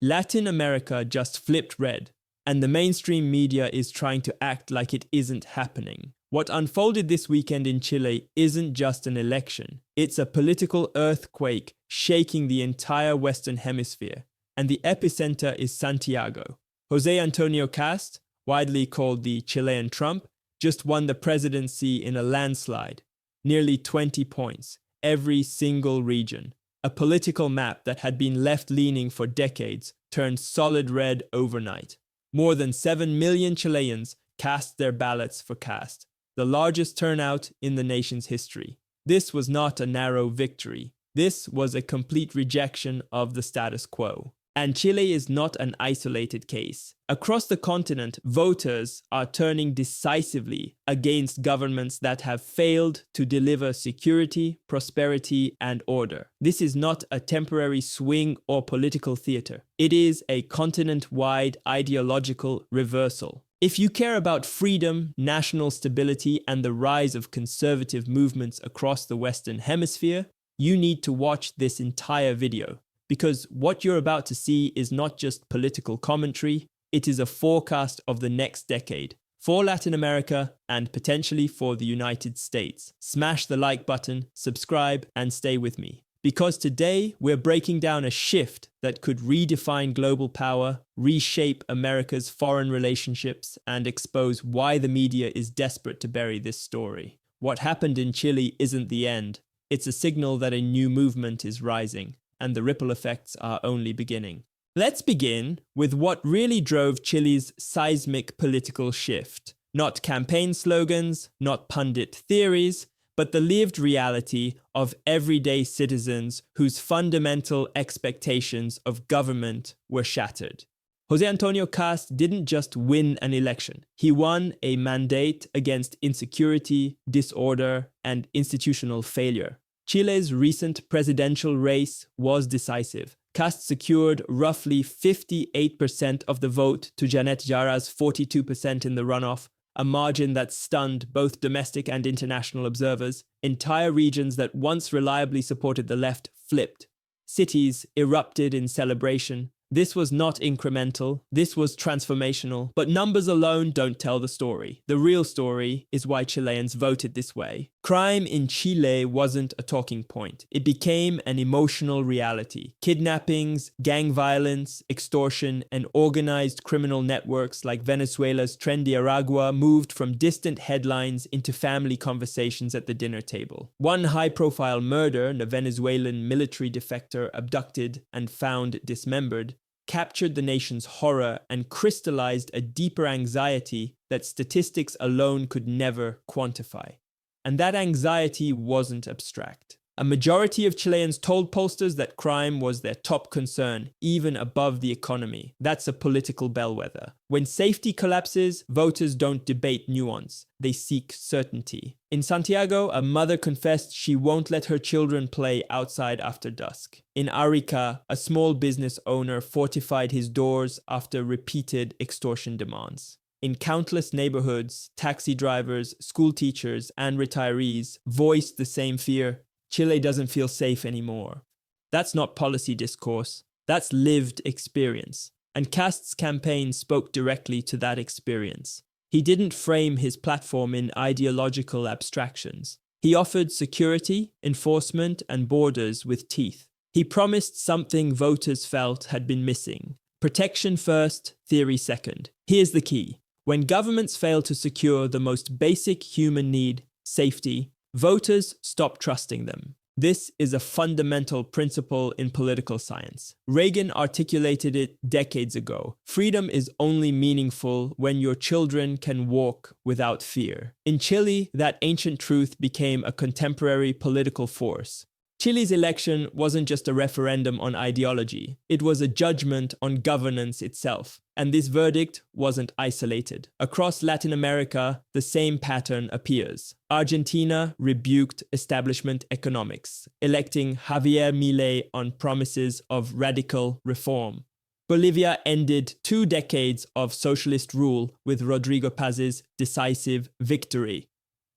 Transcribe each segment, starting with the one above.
Latin America just flipped red, and the mainstream media is trying to act like it isn't happening. What unfolded this weekend in Chile isn't just an election. It's a political earthquake shaking the entire Western Hemisphere, and the epicenter is Santiago. José Antonio Cast, widely called the Chilean Trump, just won the presidency in a landslide. Nearly 20 points, every single region. A political map that had been left-leaning for decades turned solid red overnight. More than 7 million Chileans cast their ballots for Cast, the largest turnout in the nation's history. This was not a narrow victory. This was a complete rejection of the status quo. And Chile is not an isolated case. Across the continent, voters are turning decisively against governments that have failed to deliver security, prosperity, and order. This is not a temporary swing or political theater. It is a continent-wide ideological reversal. If you care about freedom, national stability, and the rise of conservative movements across the Western Hemisphere, you need to watch this entire video. Because what you're about to see is not just political commentary, it is a forecast of the next decade for Latin America and potentially for the United States. Smash the like button, subscribe, and stay with me. Because today we're breaking down a shift that could redefine global power, reshape America's foreign relationships, and expose why the media is desperate to bury this story. What happened in Chile isn't the end. It's a signal that a new movement is rising, and the ripple effects are only beginning. Let's begin with what really drove Chile's seismic political shift. Not campaign slogans, not pundit theories, but the lived reality of everyday citizens whose fundamental expectations of government were shattered. José Antonio Cast didn't just win an election. He won a mandate against insecurity, disorder, and institutional failure. Chile's recent presidential race was decisive. Cast secured roughly 58% of the vote to Janet Jara's 42% in the runoff, a margin that stunned both domestic and international observers. Entire regions that once reliably supported the left flipped. Cities erupted in celebration. This was not incremental, this was transformational, but numbers alone don't tell the story. The real story is why Chileans voted this way. Crime in Chile wasn't a talking point. It became an emotional reality. Kidnappings, gang violence, extortion, and organized criminal networks like Venezuela's Tren de Aragua moved from distant headlines into family conversations at the dinner table. One high-profile murder, a Venezuelan military defector abducted and found dismembered, captured the nation's horror and crystallized a deeper anxiety that statistics alone could never quantify. And that anxiety wasn't abstract. A majority of Chileans told pollsters that crime was their top concern, even above the economy. That's a political bellwether. When safety collapses, voters don't debate nuance. They seek certainty. In Santiago, a mother confessed she won't let her children play outside after dusk. In Arica, a small business owner fortified his doors after repeated extortion demands. In countless neighborhoods, taxi drivers, school teachers, and retirees voiced the same fear. Chile doesn't feel safe anymore. That's not policy discourse. That's lived experience. And Cast's campaign spoke directly to that experience. He didn't frame his platform in ideological abstractions. He offered security, enforcement, and borders with teeth. He promised something voters felt had been missing. Protection first, theory second. Here's the key. When governments fail to secure the most basic human need, safety, voters stop trusting them. This is a fundamental principle in political science. Reagan articulated it decades ago. Freedom is only meaningful when your children can walk without fear. In Chile, that ancient truth became a contemporary political force. Chile's election wasn't just a referendum on ideology. It was a judgment on governance itself. And this verdict wasn't isolated. Across Latin America, the same pattern appears. Argentina rebuked establishment economics, electing Javier Milei on promises of radical reform. Bolivia ended 2 decades of socialist rule with Rodrigo Paz's decisive victory.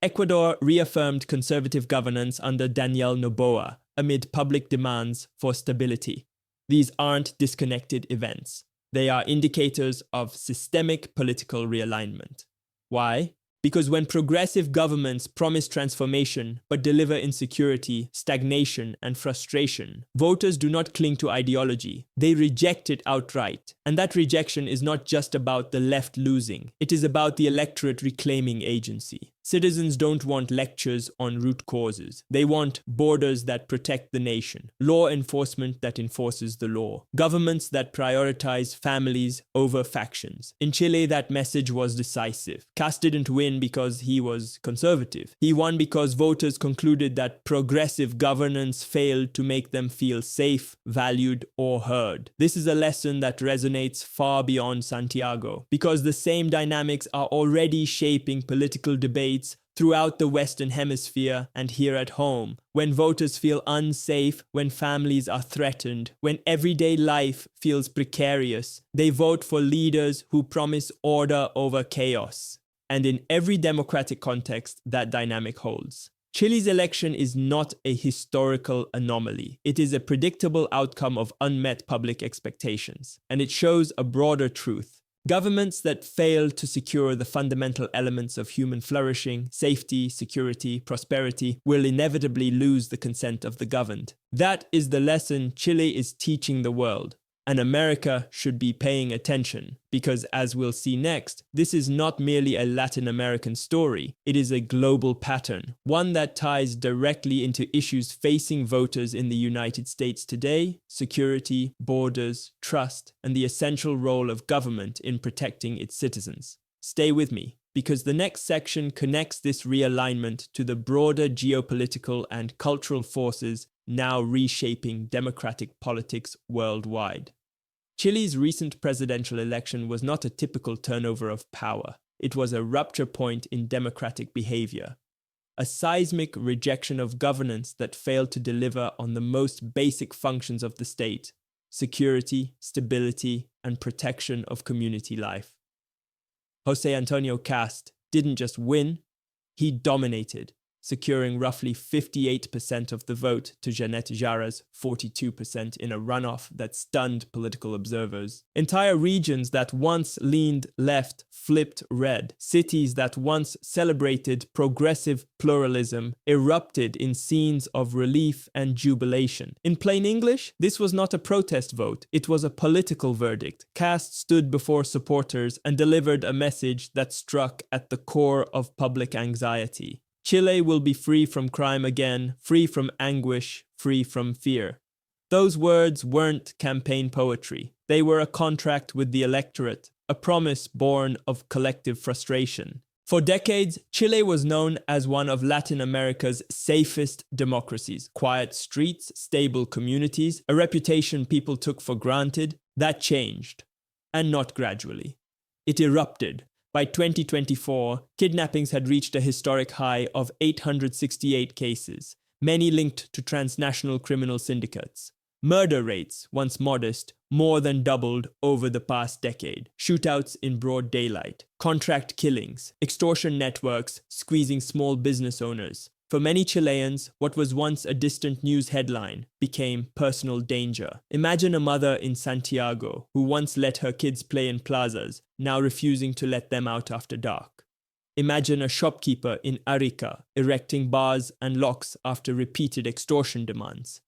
Ecuador reaffirmed conservative governance under Daniel Noboa amid public demands for stability. These aren't disconnected events. They are indicators of systemic political realignment. Why? Because when progressive governments promise transformation but deliver insecurity, stagnation, and frustration, voters do not cling to ideology. They reject it outright. And that rejection is not just about the left losing. It is about the electorate reclaiming agency. Citizens don't want lectures on root causes. They want borders that protect the nation, law enforcement that enforces the law, governments that prioritize families over factions. In Chile, that message was decisive. Cast didn't win because he was conservative. He won because voters concluded that progressive governance failed to make them feel safe, valued, or heard. This is a lesson that resonates far beyond Santiago, because the same dynamics are already shaping political debates throughout the Western Hemisphere and here at home. When voters feel unsafe, when families are threatened, when everyday life feels precarious, they vote for leaders who promise order over chaos. And in every democratic context, that dynamic holds. Chile's election is not a historical anomaly. It is a predictable outcome of unmet public expectations, and it shows a broader truth. Governments that fail to secure the fundamental elements of human flourishing, safety, security, prosperity, will inevitably lose the consent of the governed. That is the lesson Chile is teaching the world. And America should be paying attention, because as we'll see next, this is not merely a Latin American story, it is a global pattern, one that ties directly into issues facing voters in the United States today: security, borders, trust, and the essential role of government in protecting its citizens. Stay with me, because the next section connects this realignment to the broader geopolitical and cultural forces now reshaping democratic politics worldwide. Chile's recent presidential election was not a typical turnover of power. It was a rupture point in democratic behavior, a seismic rejection of governance that failed to deliver on the most basic functions of the state: security, stability, and protection of community life. José Antonio Cast didn't just win, he dominated, securing roughly 58% of the vote to Janet Jara's 42% in a runoff that stunned political observers. Entire regions that once leaned left flipped red. Cities that once celebrated progressive pluralism erupted in scenes of relief and jubilation. In plain English, this was not a protest vote, it was a political verdict. Cast stood before supporters and delivered a message that struck at the core of public anxiety. Chile will be free from crime again, free from anguish, free from fear. Those words weren't campaign poetry. They were a contract with the electorate, a promise born of collective frustration. For decades, Chile was known as one of Latin America's safest democracies. Quiet streets, stable communities, a reputation people took for granted. That changed, and not gradually. It erupted. By 2024, kidnappings had reached a historic high of 868 cases, many linked to transnational criminal syndicates. Murder rates, once modest, more than doubled over the past decade. Shootouts in broad daylight, contract killings, extortion networks squeezing small business owners. For many Chileans, what was once a distant news headline became personal danger. Imagine a mother in Santiago who once let her kids play in plazas, now refusing to let them out after dark. Imagine a shopkeeper in Arica erecting bars and locks after repeated extortion demands.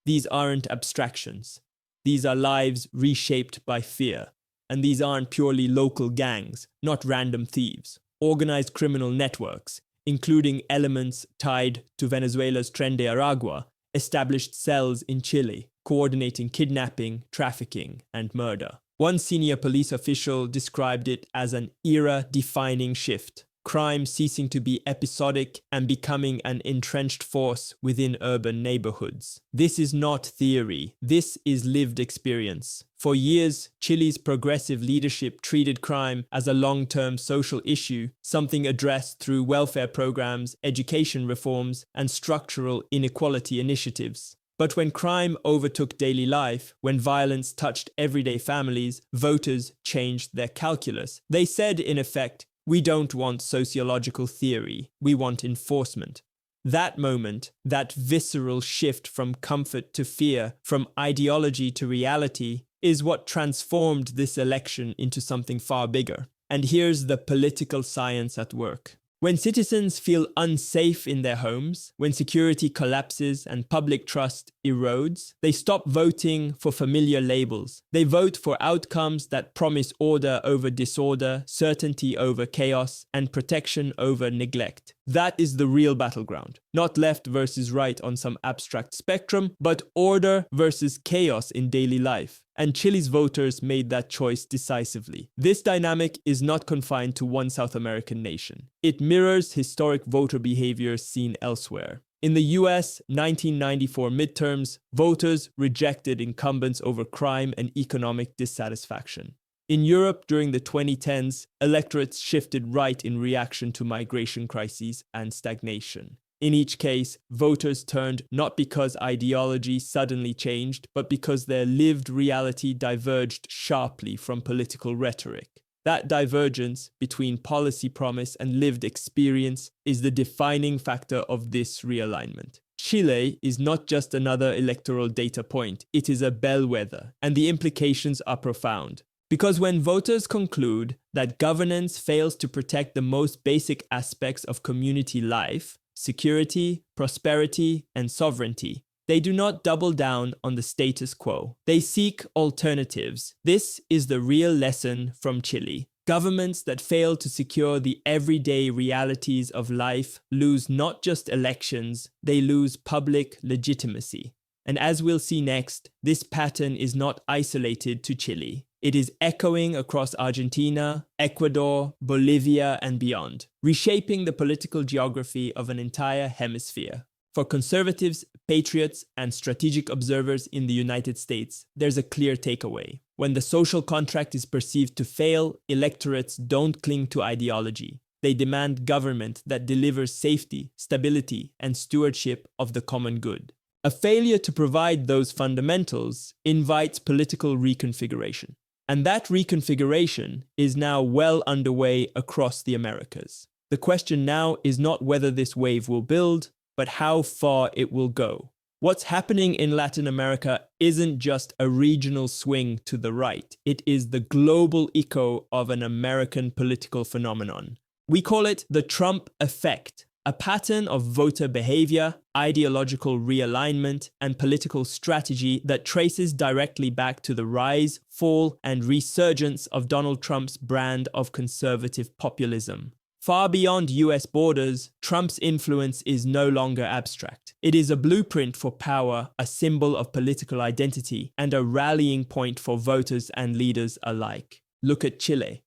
These aren't abstractions. These are lives reshaped by fear. And these aren't purely local gangs, not random thieves. Organized criminal networks, including elements tied to Venezuela's Tren de Aragua, established cells in Chile, coordinating kidnapping, trafficking, and murder. One senior police official described it as an era-defining shift, crime ceasing to be episodic and becoming an entrenched force within urban neighborhoods. This is not theory, this is lived experience. For years, Chile's progressive leadership treated crime as a long-term social issue, something addressed through welfare programs, education reforms, and structural inequality initiatives. But when crime overtook daily life, when violence touched everyday families, voters changed their calculus. They said, in effect, "We don't want sociological theory, we want enforcement." That moment, that visceral shift from comfort to fear, from ideology to reality, is what transformed this election into something far bigger. And here's the political science at work. When citizens feel unsafe in their homes, when security collapses and public trust erodes, they stop voting for familiar labels. They vote for outcomes that promise order over disorder, certainty over chaos, and protection over neglect. That is the real battleground. Not left versus right on some abstract spectrum, but order versus chaos in daily life. And Chile's voters made that choice decisively. This dynamic is not confined to one South American nation. It mirrors historic voter behavior seen elsewhere. In the US 1994 midterms, voters rejected incumbents over crime and economic dissatisfaction. In Europe during the 2010s, electorates shifted right in reaction to migration crises and stagnation. In each case, voters turned not because ideology suddenly changed, but because their lived reality diverged sharply from political rhetoric. That divergence between policy promise and lived experience is the defining factor of this realignment. Chile is not just another electoral data point, it is a bellwether, and the implications are profound. Because when voters conclude that governance fails to protect the most basic aspects of community life, security, prosperity, and sovereignty, they do not double down on the status quo. They seek alternatives. This is the real lesson from Chile. Governments that fail to secure the everyday realities of life lose not just elections, they lose public legitimacy. And as we'll see next, this pattern is not isolated to Chile. It is echoing across Argentina, Ecuador, Bolivia, and beyond, reshaping the political geography of an entire hemisphere. For conservatives, patriots, and strategic observers in the United States, there's a clear takeaway. When the social contract is perceived to fail, electorates don't cling to ideology. They demand government that delivers safety, stability, and stewardship of the common good. A failure to provide those fundamentals invites political reconfiguration. And that reconfiguration is now well underway across the Americas. The question now is not whether this wave will build, but how far it will go. What's happening in Latin America isn't just a regional swing to the right. It is the global echo of an American political phenomenon. We call it the Trump effect. A pattern of voter behavior, ideological realignment, and political strategy that traces directly back to the rise, fall, and resurgence of Donald Trump's brand of conservative populism. Far beyond US borders, Trump's influence is no longer abstract. It is a blueprint for power, a symbol of political identity, and a rallying point for voters and leaders alike. Look at Chile.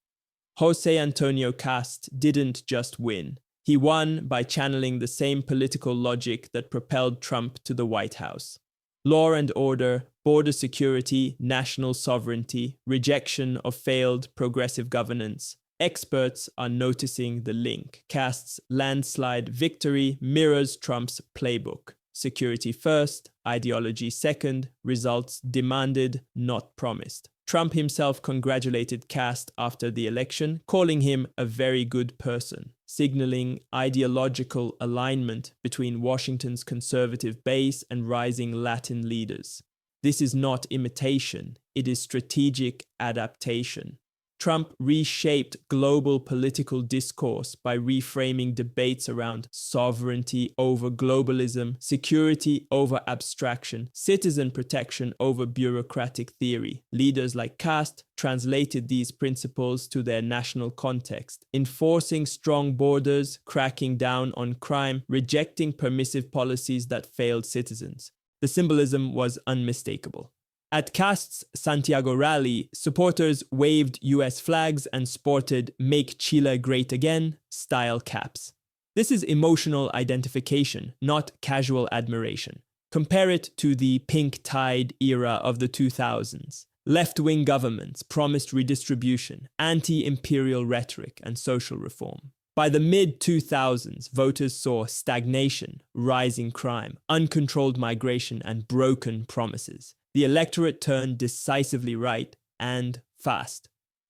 José Antonio Cast didn't just win. He won by channeling the same political logic that propelled Trump to the White House. Law and order, border security, national sovereignty, rejection of failed progressive governance. Experts are noticing the link. Cast's landslide victory mirrors Trump's playbook. Security first, ideology second, results demanded, not promised. Trump himself congratulated Cast after the election, calling him a very good person, signaling ideological alignment between Washington's conservative base and rising Latin leaders. This is not imitation, it is strategic adaptation. Trump reshaped global political discourse by reframing debates around sovereignty over globalism, security over abstraction, citizen protection over bureaucratic theory. Leaders like Cast translated these principles to their national context, enforcing strong borders, cracking down on crime, rejecting permissive policies that failed citizens. The symbolism was unmistakable. At Cast's Santiago rally, supporters waved US flags and sported "Make Chile Great Again" style caps. This is emotional identification, not casual admiration. Compare it to the pink tide era of the 2000s. Left-wing governments promised redistribution, anti-imperial rhetoric, and social reform. By the mid-2000s, voters saw stagnation, rising crime, uncontrolled migration, and broken promises. The electorate turned decisively right, and fast.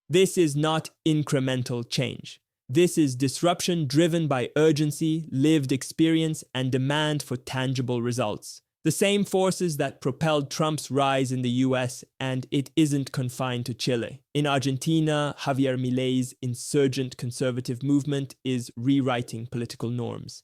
This is not incremental change. This is disruption driven by urgency, lived experience, and demand for tangible results. The same forces that propelled Trump's rise in the US, and it isn't confined to Chile. In Argentina, Javier Milei's insurgent conservative movement is rewriting political norms.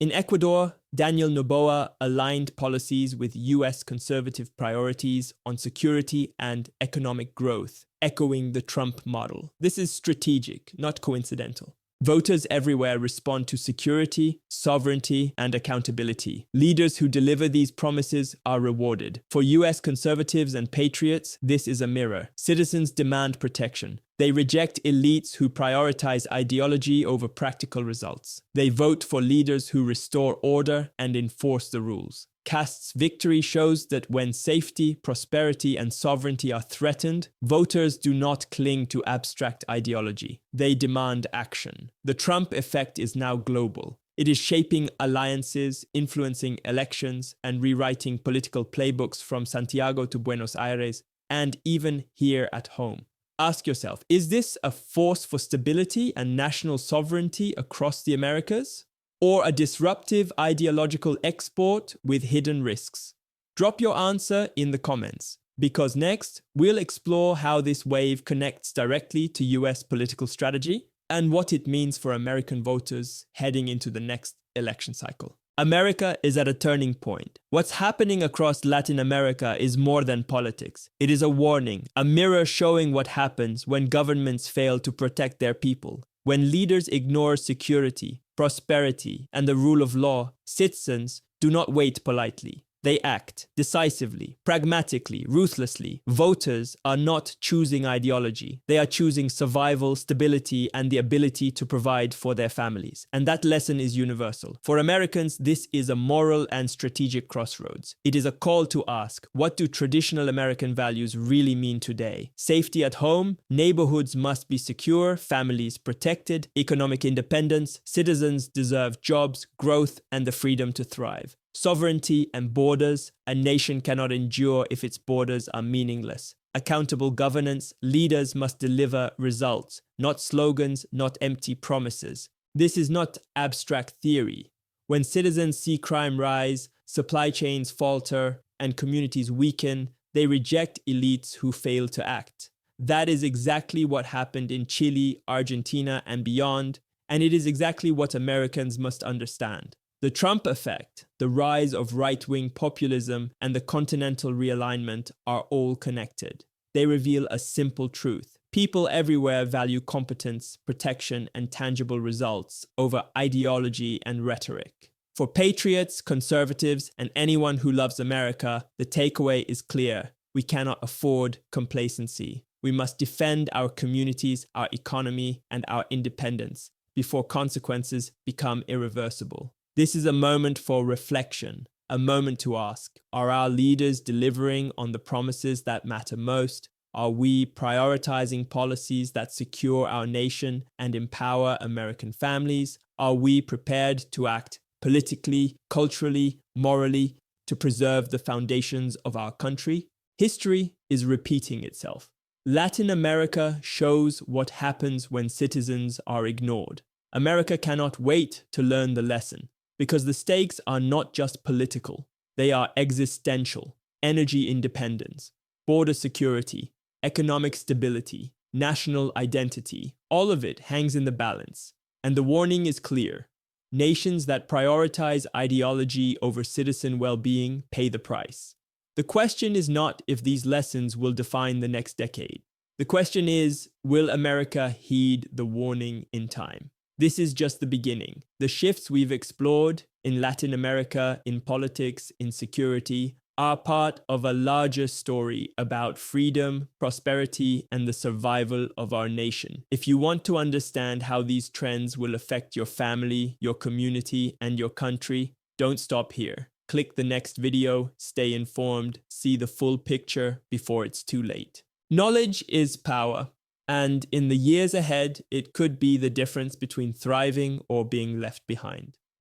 In Ecuador, Daniel Noboa aligned policies with US conservative priorities on security and economic growth, echoing the Trump model. This is strategic, not coincidental. Voters everywhere respond to security, sovereignty, and accountability. Leaders who deliver these promises are rewarded. For US conservatives and patriots, this is a mirror. Citizens demand protection. They reject elites who prioritize ideology over practical results. They vote for leaders who restore order and enforce the rules. Cast's victory shows that when safety, prosperity, and sovereignty are threatened, voters do not cling to abstract ideology. They demand action. The Trump effect is now global. It is shaping alliances, influencing elections, and rewriting political playbooks from Santiago to Buenos Aires, and even here at home. Ask yourself, is this a force for stability and national sovereignty across the Americas? Or a disruptive ideological export with hidden risks? Drop your answer in the comments, because next we'll explore how this wave connects directly to US political strategy and what it means for American voters heading into the next election cycle. America is at a turning point. What's happening across Latin America is more than politics. It is a warning, a mirror showing what happens when governments fail to protect their people. When leaders ignore security, prosperity, and the rule of law, citizens do not wait politely. They act decisively, pragmatically, ruthlessly. Voters are not choosing ideology. They are choosing survival, stability, and the ability to provide for their families. And that lesson is universal. For Americans, this is a moral and strategic crossroads. It is a call to ask, what do traditional American values really mean today? Safety at home, neighborhoods must be secure, families protected, economic independence, citizens deserve jobs, growth, and the freedom to thrive. Sovereignty and borders, a nation cannot endure if its borders are meaningless. Accountable governance, leaders must deliver results, not slogans, not empty promises. This is not abstract theory. When citizens see crime rise, supply chains falter, and communities weaken, they reject elites who fail to act. That is exactly what happened in Chile, Argentina, and beyond, and it is exactly what Americans must understand. The Trump effect, the rise of right-wing populism, and the continental realignment are all connected. They reveal a simple truth. People everywhere value competence, protection, and tangible results over ideology and rhetoric. For patriots, conservatives, and anyone who loves America, the takeaway is clear. We cannot afford complacency. We must defend our communities, our economy, and our independence before consequences become irreversible. This is a moment for reflection, a moment to ask, are our leaders delivering on the promises that matter most? Are we prioritizing policies that secure our nation and empower American families? Are we prepared to act politically, culturally, morally to preserve the foundations of our country? History is repeating itself. Latin America shows what happens when citizens are ignored. America cannot wait to learn the lesson. Because the stakes are not just political, they are existential. Energy independence, border security, economic stability, national identity, all of it hangs in the balance. And the warning is clear. Nations that prioritize ideology over citizen well-being pay the price. The question is not if these lessons will define the next decade. The question is, will America heed the warning in time? This is just the beginning. The shifts we've explored in Latin America, in politics, in security, are part of a larger story about freedom, prosperity, and the survival of our nation. If you want to understand how these trends will affect your family, your community, and your country, don't stop here. Click the next video, stay informed, see the full picture before it's too late. Knowledge is power. And in the years ahead, it could be the difference between thriving or being left behind.